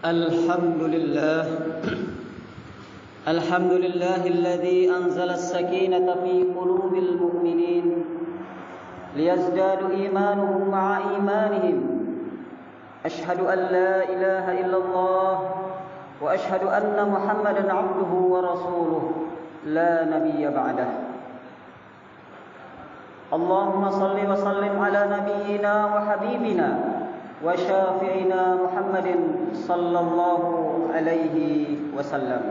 الحمد لله الحمد لله الذي أنزل السكينة في قلوب المؤمنين ليزدادوا إيمانهم مع إيمانهم. أشهد أن لا إله إلا الله وأشهد أن محمدا عبده ورسوله لا نبي بعده. اللهم صل وسلم على نبينا وحبيبنا وشافعنا محمد صلى الله عليه وسلم.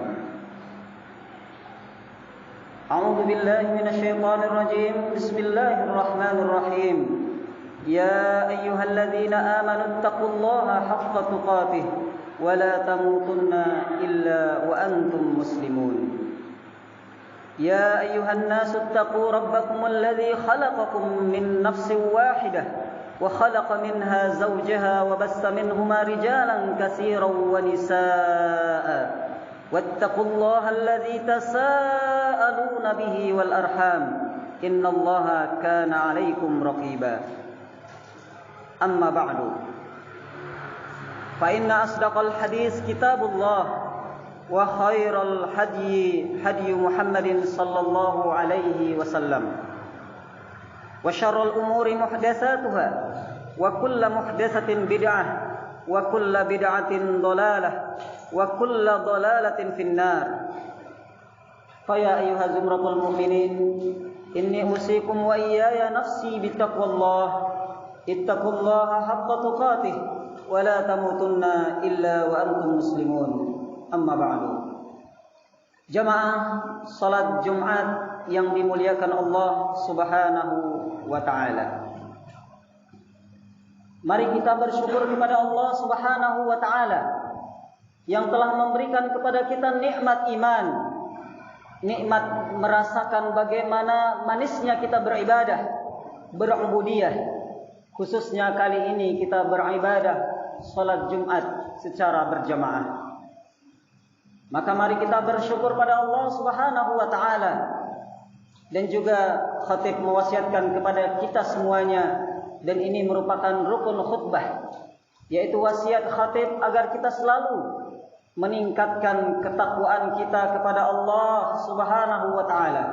أعوذ بالله من الشيطان الرجيم. بسم الله الرحمن الرحيم. يا أيها الذين آمنوا اتقوا الله حق تقاته ولا تموتن إلا وأنتم مسلمون. يا أيها الناس اتقوا ربكم الذي خلقكم من نفس واحدة وخلق منها زوجها وبث منهما رجالا كثيرا ونساء واتقوا الله الذي تساءلون به والأرحام إن الله كان عليكم رقيبا. أما بعد فإن أصدق الحديث كتاب الله وخير الهدي هدي محمد صلى الله عليه وسلم وشر الأمور محدثاتها وكل محدثة بدعة وكل بدعة ضلالة وكل ضلالة في النار. فيا أيها زمرة المؤمنين إني أوصيكم وإياي نفسي بتقوى الله. اتقوا الله حق تقاته ولا تموتن إلا وأنتم مسلمون. Amma ba'du. Jamaah salat Jumat yang dimuliakan Allah Subhanahu wa taala. Mari kita bersyukur kepada Allah Subhanahu wa taala yang telah memberikan kepada kita nikmat iman, nikmat merasakan bagaimana manisnya kita beribadah, berubudiyah. Khususnya kali ini kita beribadah salat Jumat secara berjamaah. Maka mari kita bersyukur pada Allah Subhanahu wa taala. Dan juga khatib mewasiatkan kepada kita semuanya, dan ini merupakan rukun khutbah, yaitu wasiat khatib agar kita selalu meningkatkan ketakwaan kita kepada Allah Subhanahu wa taala.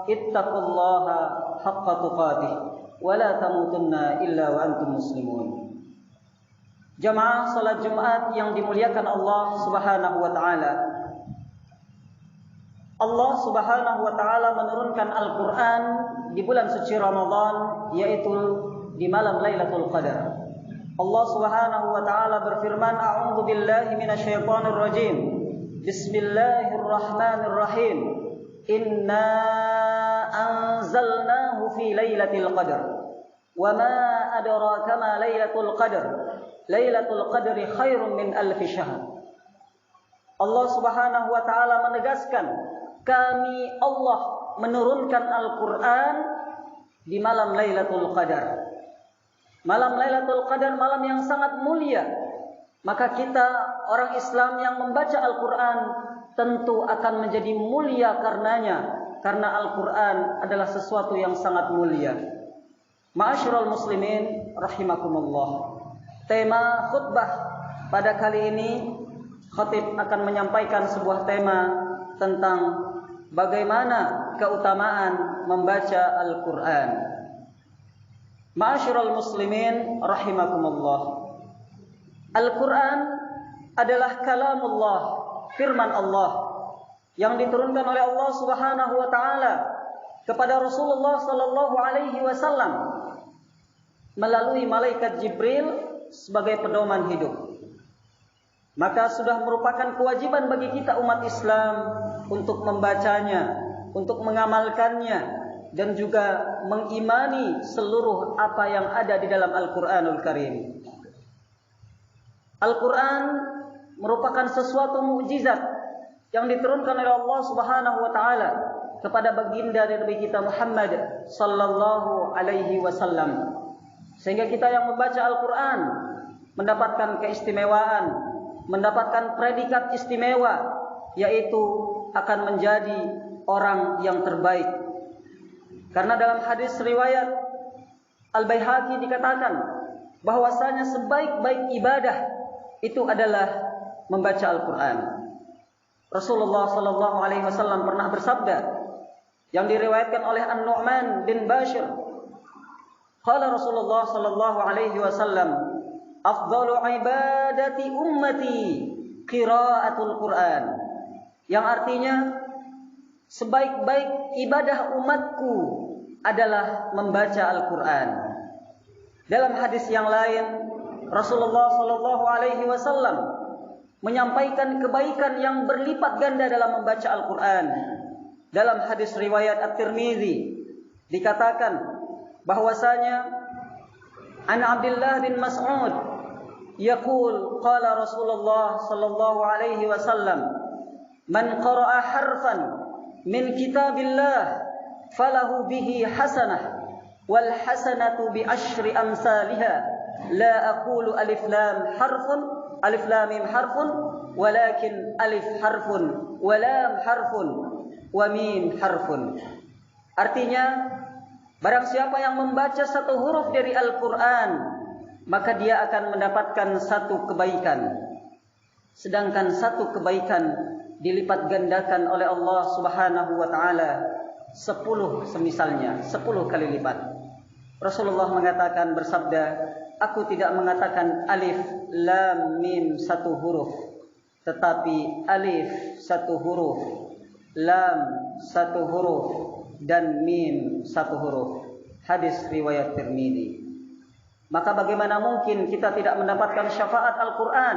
Ittaqullaha haqqa tuqatih wa la tamutunna illa wa antum muslimun. Jamaah salat Jumat yang dimuliakan Allah Subhanahu wa taala. Allah Subhanahu wa taala menurunkan Al-Qur'an di bulan suci Ramadan, yaitu di malam Lailatul Qadar. Allah Subhanahu wa taala berfirman, "A'udzu billahi minasyaitonir rajim. Bismillahirrahmanirrahim. Inna anzalnahu fi Lailatul Qadar. Wa ma adraka ma Lailatul Qadar. Lailatul Qadri khairun min alfi syahr." Allah Subhanahu wa taala menegaskan, kami Allah menurunkan Al-Qur'an di malam Lailatul Qadar. Malam Lailatul Qadar malam yang sangat mulia. Maka kita orang Islam yang membaca Al-Qur'an tentu akan menjadi mulia karenanya, karena Al-Qur'an adalah sesuatu yang sangat mulia. Ma'asyiral muslimin rahimakumullah. Tema khutbah pada kali ini, khatib akan menyampaikan sebuah tema tentang bagaimana keutamaan membaca Al-Quran. Ma'asyiral muslimin rahimakumullah. Al-Quran adalah kalamullah, firman Allah yang diturunkan oleh Allah Subhanahu wa taala kepada Rasulullah sallallahu alaihi wasallam melalui malaikat Jibril sebagai pedoman hidup. Maka sudah merupakan kewajiban bagi kita umat Islam untuk membacanya, untuk mengamalkannya, dan juga mengimani seluruh apa yang ada di dalam Al-Quranul Karim. Al-Quran merupakan sesuatu mukjizat yang diturunkan oleh Allah Subhanahu wa taala kepada baginda Nabi kita Muhammad sallallahu alaihi wasallam. Sehingga kita yang membaca Al-Quran mendapatkan keistimewaan, mendapatkan predikat istimewa, yaitu akan menjadi orang yang terbaik. Karena dalam hadis riwayat Al-Baihaqi dikatakan bahwasanya sebaik-baik ibadah itu adalah membaca Al-Quran. Rasulullah sallallahu alaihi wasallam pernah bersabda yang diriwayatkan oleh An-Nu'man bin Bashir. Qala Rasulullah sallallahu alaihi wasallam, "Afdalu ibadati ummati qiraatul Quran." Yang artinya sebaik-baik ibadah umatku adalah membaca Al-Quran. Dalam hadis yang lain, Rasulullah sallallahu alaihi wasallam menyampaikan kebaikan yang berlipat ganda dalam membaca Al-Quran. Dalam hadis riwayat At-Tirmidzi dikatakan bahwasanya an Abdullah bin Mas'ud yaqul qala Rasulullah sallallahu alaihi wasallam, "Man qara'a harfan min kitabillah falahu bihi hasanah wal hasanatu bi asyri amsalha la aqulu alif lam mim harfun walakin alif harfun wa lam harfun wa mim harfun." Artinya, barang siapa yang membaca satu huruf dari Al-Quran, maka dia akan mendapatkan satu kebaikan, sedangkan satu kebaikan dilipat gandakan oleh Allah Subhanahu wa taala 10 semisalnya, 10 kali lipat. Rasulullah mengatakan, bersabda, "Aku tidak mengatakan alif lam mim satu huruf, tetapi alif satu huruf, lam satu huruf, dan mim satu huruf." Hadis riwayat Tirmidzi. Maka bagaimana mungkin kita tidak mendapatkan syafaat Al-Quran?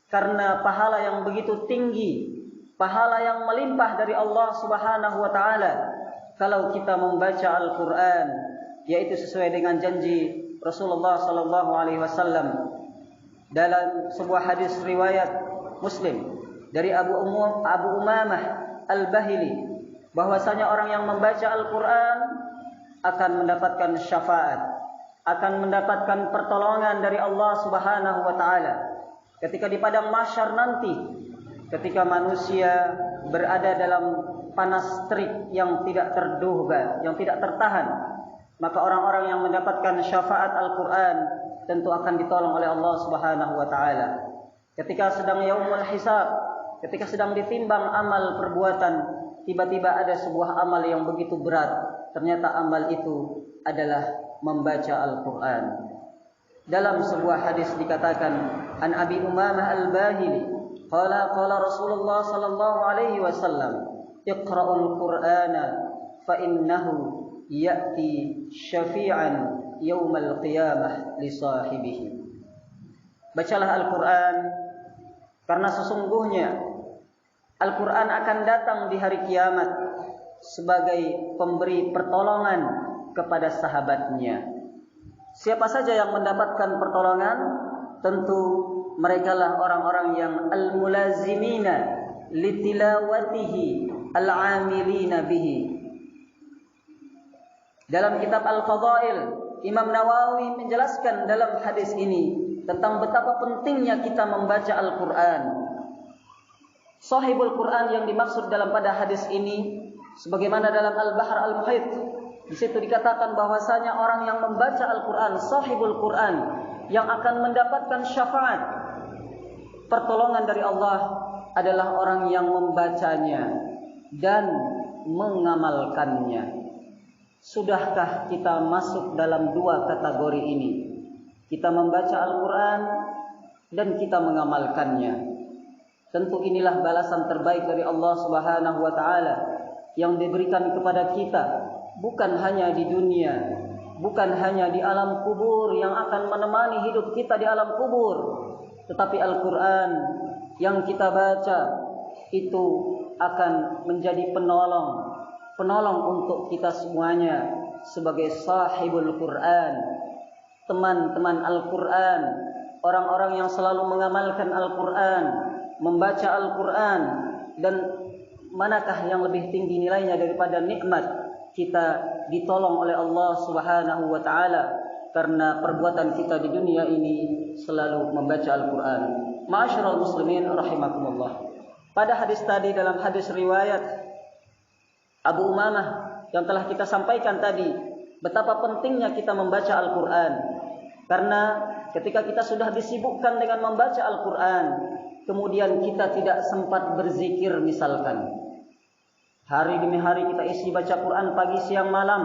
Karena pahala yang begitu tinggi, pahala yang melimpah dari Allah Subhanahu wa taala kalau kita membaca Al-Quran, yaitu sesuai dengan janji Rasulullah sallallahu alaihi wasallam dalam sebuah hadis riwayat Muslim dari Abu Umamah Al-Bahili, bahwasanya orang yang membaca Al-Quran akan mendapatkan syafaat, akan mendapatkan pertolongan dari Allah Subhanahu wa taala. Ketika di padang mahsyar nanti, ketika manusia berada dalam panas terik yang tidak terduga, yang tidak tertahan, maka orang-orang yang mendapatkan syafaat Al-Quran tentu akan ditolong oleh Allah Subhanahu wa taala. Ketika sedang yaumul hisab, ketika sedang ditimbang amal perbuatan, tiba-tiba ada sebuah amal yang begitu berat. Ternyata amal itu adalah membaca Al-Quran. Dalam sebuah hadis dikatakan, an Abi Umamah Al-Bahili qala Rasulullah sallallahu alaihi wasallam, "Iqra'ul Qur'ana fa innahu ya'ti syafi'an yaumal qiyamah li sahibihi." Bacalah Al-Quran, karena sesungguhnya Al-Quran akan datang di hari kiamat sebagai pemberi pertolongan kepada sahabatnya. Siapa saja yang mendapatkan pertolongan, tentu merekalah orang-orang yang al-mulazimina litilawatihi al-amilina bihi. Dalam kitab Al-Fadail, Imam Nawawi menjelaskan dalam hadis ini tentang betapa pentingnya kita membaca Al-Quran. Sahibul Quran yang dimaksud dalam pada hadis ini, sebagaimana dalam Al-Bahr Al-Muhit, di situ dikatakan bahwasanya orang yang membaca Al-Quran, sahibul Quran, yang akan mendapatkan syafaat, pertolongan dari Allah, adalah orang yang membacanya dan mengamalkannya. Sudahkah kita masuk dalam dua kategori ini? Kita membaca Al-Quran dan kita mengamalkannya. Tentu inilah balasan terbaik dari Allah Subhanahu wa taala yang diberikan kepada kita, bukan hanya di dunia, bukan hanya di alam kubur yang akan menemani hidup kita di alam kubur, tetapi Al-Quran yang kita baca itu akan menjadi penolong untuk kita semuanya sebagai sahibul Quran, teman-teman Al-Quran, orang-orang yang selalu mengamalkan Al-Quran, membaca Al-Quran. Dan manakah yang lebih tinggi nilainya daripada nikmat kita ditolong oleh Allah Subhanahu wa taala karena perbuatan kita di dunia ini selalu membaca Al-Quran. Ma'asyiral muslimin rahimakumullah. Pada hadis tadi, dalam hadis riwayat Abu Umamah yang telah kita sampaikan tadi, betapa pentingnya kita membaca Al-Quran, karena ketika kita sudah disibukkan dengan membaca Al-Quran, kemudian kita tidak sempat berzikir misalkan. Hari demi hari kita isi baca Quran pagi, siang, malam.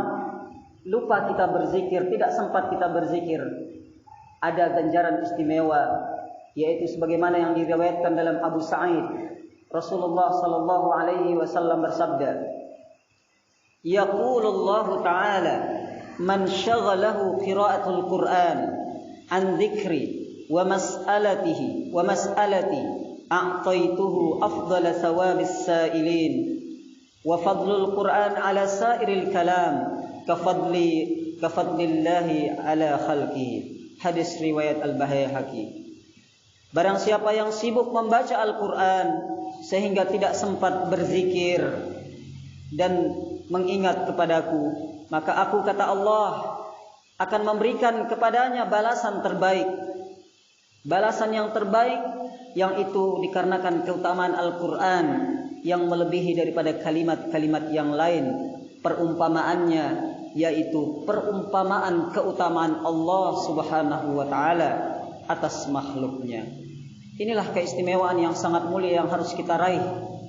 Lupa kita berzikir, tidak sempat kita berzikir. Ada ganjaran istimewa, yaitu sebagaimana yang diriwayatkan dalam Abu Sa'id. Rasulullah sallallahu alaihi wasallam bersabda, Yaqulullahu ta'ala, man syaghalahu qira'atul Qur'an an dzikri wa mas'alati a'taituhu afdala thawabis sa'ilin wa fadlul Qur'an ala sa'iril kalam kafadlillahi ala khalqihi. Hadis riwayat Al-Baihaqi. Barang siapa yang sibuk membaca Al-Quran sehingga tidak sempat berzikir dan mengingat kepadaku, maka aku, kata Allah, akan memberikan kepadanya balasan terbaik. Balasan yang terbaik, yang itu dikarenakan keutamaan Al-Quran yang melebihi daripada kalimat-kalimat yang lain. Perumpamaannya yaitu perumpamaan keutamaan Allah Subhanahu wa ta'ala atas makhluknya. Inilah keistimewaan yang sangat mulia yang harus kita raih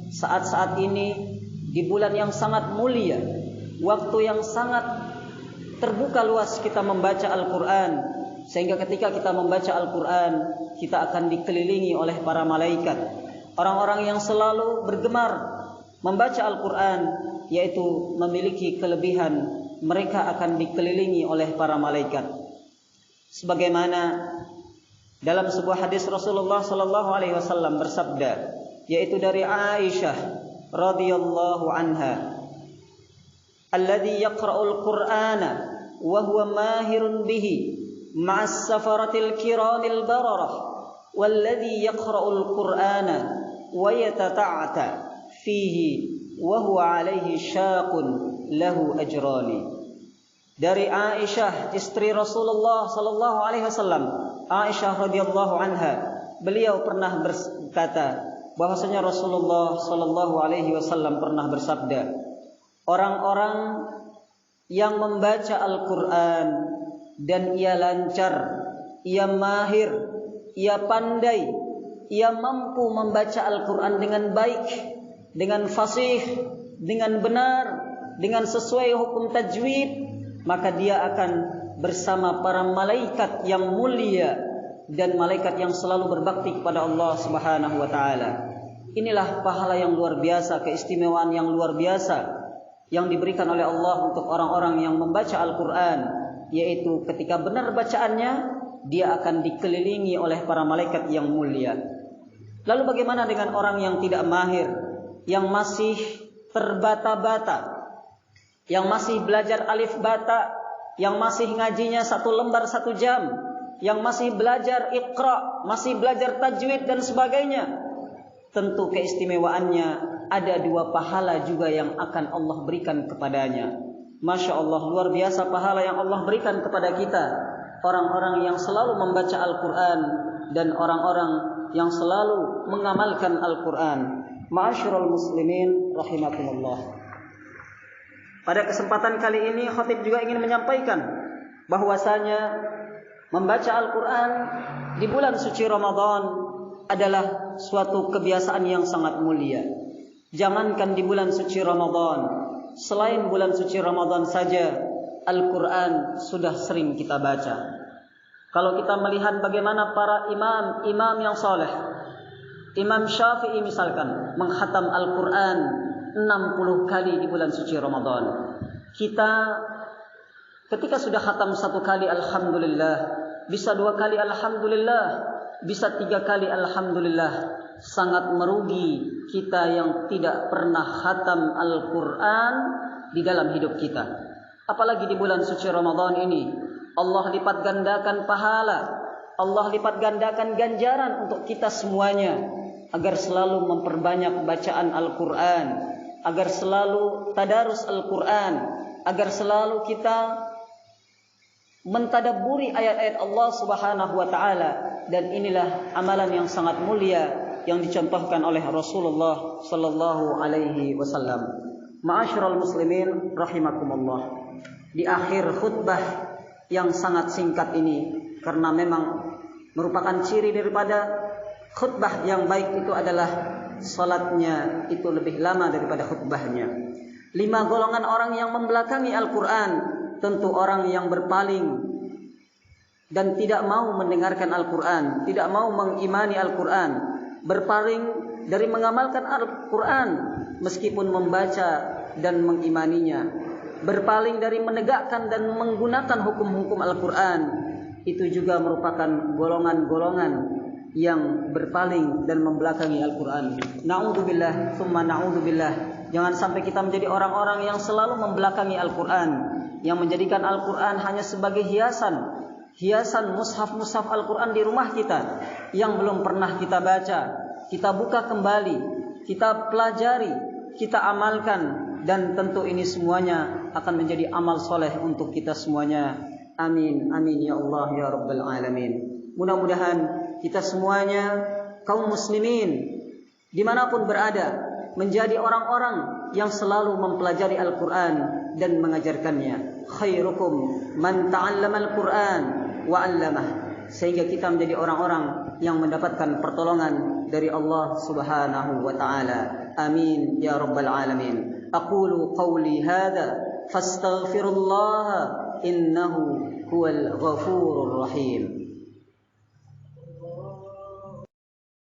saat-saat ini, di bulan yang sangat mulia, waktu yang sangat terbuka luas kita membaca Al-Quran, sehingga ketika kita membaca Al-Quran kita akan dikelilingi oleh para malaikat, orang-orang yang selalu bergemar membaca Al-Quran, yaitu memiliki kelebihan, mereka akan dikelilingi oleh para malaikat. Sebagaimana dalam sebuah hadis Rasulullah sallallahu alaihi wasallam bersabda, yaitu dari Aisyah radhiyallahu anha, alladhi yaqra'ul Qur'ana wa huwa mahirun bihi ma'as safaratil kiramil bararah walladhi yaqra'ul Qur'ana wa yatata'ata fihi wa huwa alaihi syaqun lahu ajrani. Dari Aisyah, istri Rasulullah sallallahu alaihi wasallam, Aisyah radhiyallahu anha, beliau pernah berkata bahwasanya Rasulullah sallallahu alaihi wasallam pernah bersabda, orang-orang yang membaca Al-Quran dan ia lancar, ia mahir, ia pandai, ia mampu membaca Al-Quran dengan baik, dengan fasih, dengan benar, dengan sesuai hukum tajwid, maka dia akan bersama para malaikat yang mulia dan malaikat yang selalu berbakti kepada Allah Subhanahu wa taala. Inilah pahala yang luar biasa, keistimewaan yang luar biasa yang diberikan oleh Allah untuk orang-orang yang membaca Al-Quran, yaitu ketika benar bacaannya dia akan dikelilingi oleh para malaikat yang mulia. Lalu bagaimana dengan orang yang tidak mahir, yang masih terbata-bata, yang masih belajar alif bata, yang masih ngajinya 1 lembar 1 jam, yang masih belajar Iqra, masih belajar tajwid dan sebagainya? Tentu keistimewaannya ada 2 pahala juga yang akan Allah berikan kepadanya. Masya Allah, luar biasa pahala yang Allah berikan kepada kita, orang-orang yang selalu membaca Al-Quran dan orang-orang yang selalu mengamalkan Al-Quran. Ma'asyiral muslimin rahimakumullah. Pada kesempatan kali ini khatib juga ingin menyampaikan bahwasanya membaca Al-Quran di bulan suci Ramadan adalah suatu kebiasaan yang sangat mulia. Jangankan di bulan suci Ramadan, selain bulan suci Ramadan saja Al-Quran sudah sering kita baca. Kalau kita melihat bagaimana para imam yang soleh, Imam Syafi'i misalkan menghatam Al-Quran 60 kali di bulan suci Ramadan. Kita ketika sudah khatam 1 kali alhamdulillah, bisa 2 kali alhamdulillah, bisa 3 kali alhamdulillah. Sangat merugi kita yang tidak pernah khatam Al-Quran di dalam hidup kita. Apalagi di bulan suci Ramadan ini, Allah lipat gandakan pahala, Allah lipat gandakan ganjaran untuk kita semuanya, agar selalu memperbanyak bacaan Al-Quran, agar selalu tadarus Al-Quran, agar selalu kita mentadabburi ayat-ayat Allah Subhanahu wa taala. Dan inilah amalan yang sangat mulia yang dicontohkan oleh Rasulullah sallallahu alaihi wasallam. Ma'asyiral muslimin rahimakumullah. Di akhir khutbah yang sangat singkat ini, karena memang Merupakan ciri daripada khutbah yang baik itu adalah salatnya itu lebih lama daripada khutbahnya. 5 golongan orang yang membelakangi Al-Quran, tentu orang yang berpaling dan tidak mau mendengarkan Al-Quran, tidak mau mengimani Al-Quran, berpaling dari mengamalkan Al-Quran meskipun membaca dan mengimaninya, berpaling dari menegakkan dan menggunakan hukum-hukum Al-Quran. Itu juga merupakan golongan-golongan yang berpaling dan membelakangi Al-Quran. Na'udzubillah, summa na'udzubillah. Jangan sampai kita menjadi orang-orang yang selalu membelakangi Al-Quran, yang menjadikan Al-Quran hanya sebagai hiasan mushaf-mushaf Al-Quran di rumah kita yang belum pernah kita baca. Kita buka kembali, kita pelajari, kita amalkan, dan tentu ini semuanya akan menjadi amal soleh untuk kita semuanya. Amin, amin ya Allah ya Rabbal Alamin. Mudah-mudahan kita semuanya kaum muslimin dimanapun berada menjadi orang-orang yang selalu mempelajari Al-Quran dan mengajarkannya. Khairukum man ta'allama Al-Quran wa 'allamah. Sehingga kita menjadi orang-orang yang mendapatkan pertolongan dari Allah Subhanahu wa taala. Amin ya Rabbal Alamin. Aqulu qawli hadha fastaghfirullah innahu huwal ghafurur rahim.